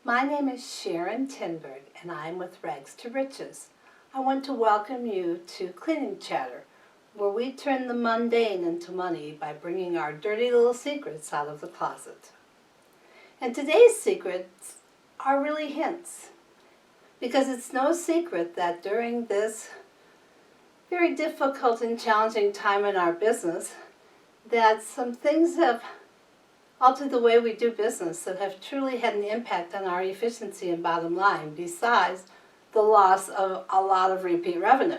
My name is Sharon Tinberg and I'm with Rags to Riches. I want to welcome you to Cleaning Chatter, where we turn the mundane into money by bringing our dirty little secrets out of the closet. And today's secrets are really hints, because it's no secret that during this very difficult and challenging time in our business, that some things have altered the way we do business that have truly had an impact on our efficiency and bottom line, besides the loss of a lot of repeat revenue.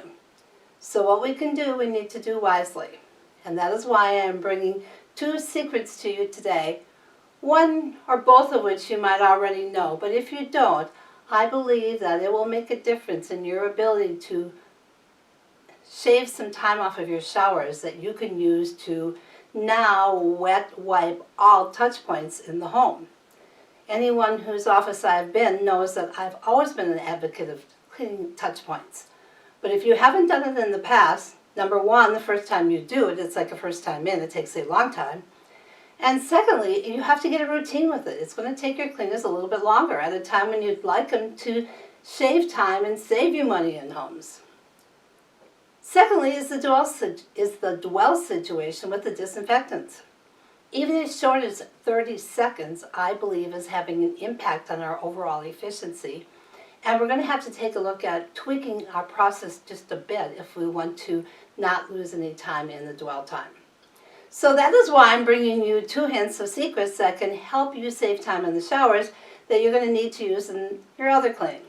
So what we can do, we need to do wisely. And that is why I am bringing two secrets to you today, one or both of which you might already know. But if you don't, I believe that it will make a difference in your ability to shave some time off of your showers that you can use to now wet wipe all touch points in the home. Anyone whose office I've been knows that I've always been an advocate of cleaning touch points. But if you haven't done it in the past, number one, the first time you do it, it's like a first time in, it takes a long time. And secondly, you have to get a routine with it. It's going to take your cleaners a little bit longer at a time when you'd like them to shave time and save you money in homes. Secondly is the dwell situation with the disinfectants. Even as short as 30 seconds, I believe, is having an impact on our overall efficiency. And we're going to have to take a look at tweaking our process just a bit if we want to not lose any time in the dwell time. So that is why I'm bringing you two hints of secrets that can help you save time in the showers that you're going to need to use in your other cleaning.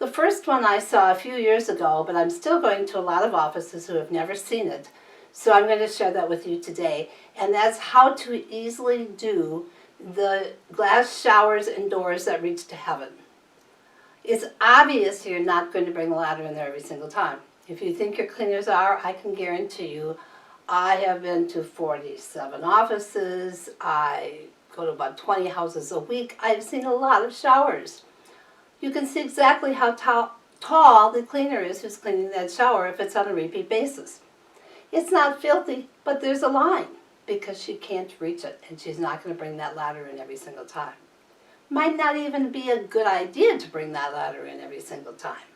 The first one I saw a few years ago, but I'm still going to a lot of offices who have never seen it. So I'm going to share that with you today. And that's how to easily do the glass showers and doors that reach to heaven. It's obvious you're not going to bring a ladder in there every single time. If you think your cleaners are, I can guarantee you, I have been to 47 offices. I go to about 20 houses a week. I've seen a lot of showers. You can see exactly how tall the cleaner is who's cleaning that shower if it's on a repeat basis. It's not filthy, but there's a line because she can't reach it, and she's not going to bring that ladder in every single time. Might not even be a good idea to bring that ladder in every single time.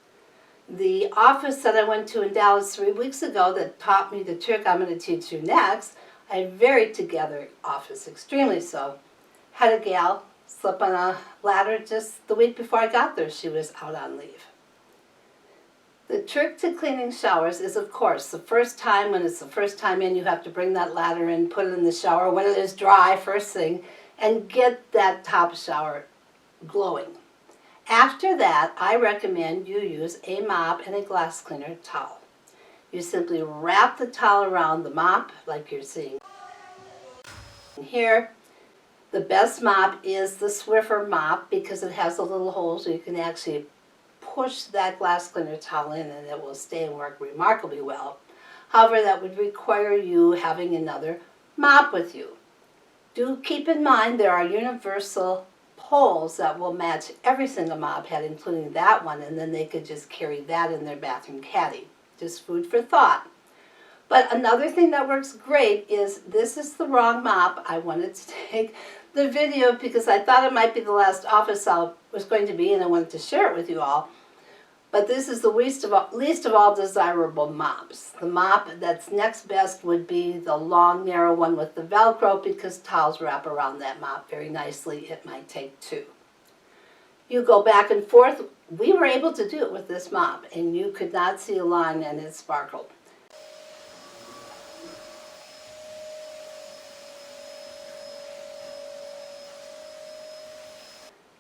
The office that I went to in Dallas 3 weeks ago that taught me the trick I'm going to teach you next, a very together office, extremely so, had a gal slip on a ladder just the week before I got there. She was out on leave. The trick to cleaning showers is, of course, the first time, when it's the first time in, you have to bring that ladder in, put it in the shower when it is dry first thing, and get that top shower glowing. After that, I recommend you use a mop and a glass cleaner towel. You simply wrap the towel around the mop, like you're seeing here. The best mop is the Swiffer mop because it has a little hole so you can actually push that glass cleaner towel in and it will stay and work remarkably well. However, that would require you having another mop with you. Do keep in mind there are universal poles that will match every single mop head, including that one, and then they could just carry that in their bathroom caddy. Just food for thought. But another thing that works great is, this is the wrong mop. I wanted to take the video because I thought it might be the last office I was going to be in, and I wanted to share it with you all. But this is the least of all desirable mops. The mop that's next best would be the long, narrow one with the Velcro, because towels wrap around that mop very nicely. It might take two. You go back and forth. We were able to do it with this mop, and you could not see a line, and it sparkled.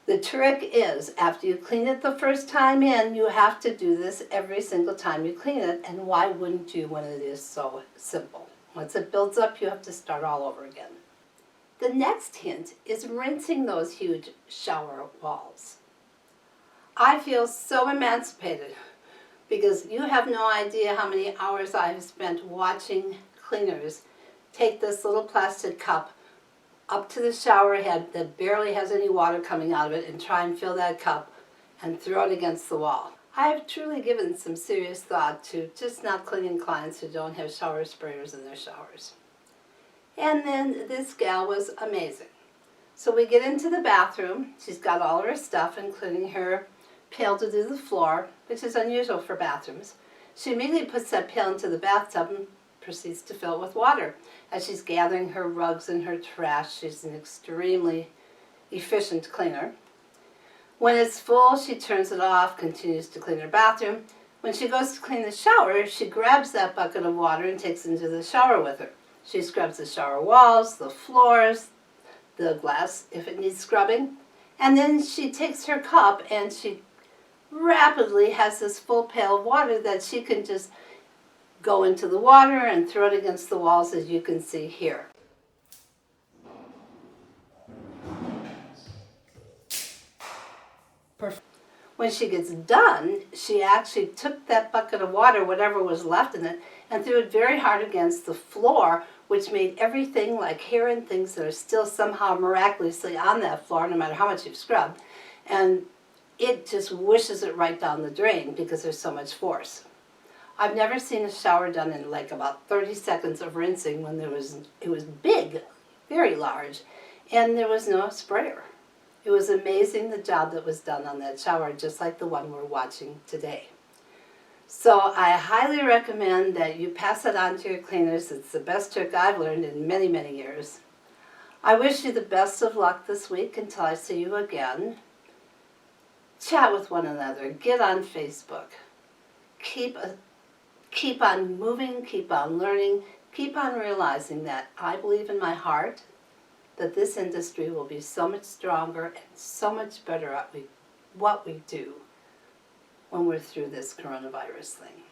The trick is, after you clean it the first time in, you have to do this every single time you clean it. And why wouldn't you when it is so simple? Once it builds up, you have to start all over again. The next hint is rinsing those huge shower walls. I feel so emancipated because you have no idea how many hours I have spent watching cleaners take this little plastic cup up to the shower head that barely has any water coming out of it and try and fill that cup and throw it against the wall. I have truly given some serious thought to just not cleaning clients who don't have shower sprayers in their showers. And then this gal was amazing. So we get into the bathroom. She's got all of her stuff, including her pail to do the floor, which is unusual for bathrooms. She immediately puts that pail into the bathtub and proceeds to fill it with water. As she's gathering her rugs and her trash, she's an extremely efficient cleaner. When it's full, she turns it off, continues to clean her bathroom. When she goes to clean the shower, she grabs that bucket of water and takes it into the shower with her. She scrubs the shower walls, the floors, the glass if it needs scrubbing. And then she takes her cup and she rapidly has this full pail of water that she can just go into the water and throw it against the walls, as you can see here. When she gets done, she actually took that bucket of water, whatever was left in it, and threw it very hard against the floor, which made everything like hair and things that are still somehow miraculously on that floor, no matter how much you've scrubbed. And it just whishes it right down the drain because there's so much force. I've never seen a shower done in like about 30 seconds of rinsing when it was big, very large, and there was no sprayer. It was amazing the job that was done on that shower, just like the one we're watching today. So I highly recommend that you pass it on to your cleaners. It's the best trick I've learned in many, many years. I wish you the best of luck this week until I see you again. Chat with one another. Get on Facebook. Keep on moving, keep on learning, keep on realizing that I believe in my heart that this industry will be so much stronger and so much better at what we do when we're through this coronavirus thing.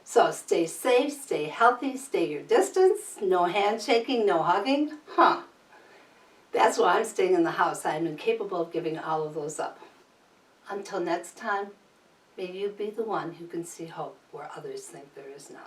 So stay safe, stay healthy, stay your distance, no handshaking, no hugging. That's why I'm staying in the house. I am incapable of giving all of those up. Until next time, may you be the one who can see hope where others think there is none.